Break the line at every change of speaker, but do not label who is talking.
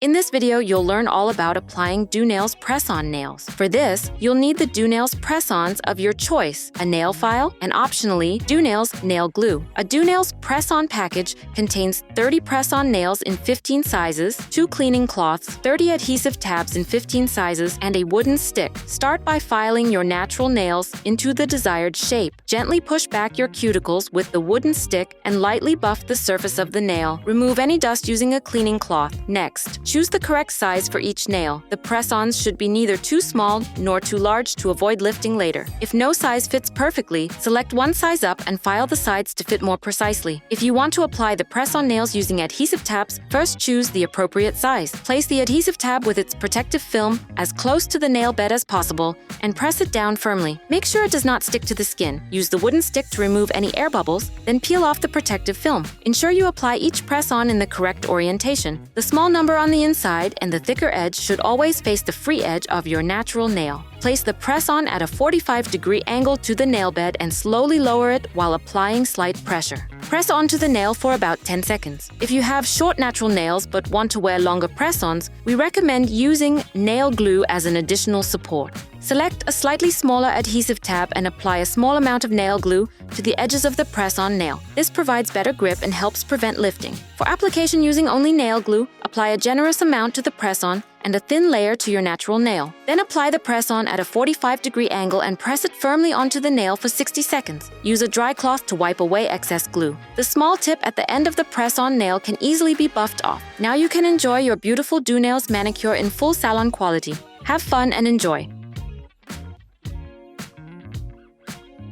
In this video, you'll learn all about applying Doonails Press On nails. For this, you'll need the Doonails Press Ons of your choice, a nail file, and optionally, Doonails Nail Glue. A Doonails Press On package contains 30 press-on nails in 15 sizes, 2 cleaning cloths, 30 adhesive tabs in 15 sizes, and a wooden stick. Start by filing your natural nails into the desired shape. Gently push back your cuticles with the wooden stick and lightly buff the surface of the nail. Remove any dust using a cleaning cloth. Next, choose the correct size for each nail. The press-ons should be neither too small nor too large to avoid lifting later. If no size fits perfectly, select one size up and file the sides to fit more precisely. If you want to apply the press-on nails using adhesive tabs, first choose the appropriate size. Place the adhesive tab with its protective film as close to the nail bed as possible and press it down firmly. Make sure it does not stick to the skin. Use the wooden stick to remove any air bubbles, then peel off the protective film. Ensure you apply each press-on in the correct orientation. The small number on the inside and the thicker edge should always face the free edge of your natural nail. Place the press-on at a 45-degree angle to the nail bed and slowly lower it while applying slight pressure. Press onto the nail for about 10 seconds. If you have short natural nails but want to wear longer press-ons, we recommend using nail glue as an additional support. Select a slightly smaller adhesive tab and apply a small amount of nail glue to the edges of the press-on nail. This provides better grip and helps prevent lifting. For application using only nail glue, apply a generous amount to the press-on and a thin layer to your natural nail. Then apply the press-on at a 45-degree angle and press it firmly onto the nail for 60 seconds. Use a dry cloth to wipe away excess glue. The small tip at the end of the press-on nail can easily be buffed off. Now you can enjoy your beautiful Doonails manicure in full salon quality. Have fun and enjoy!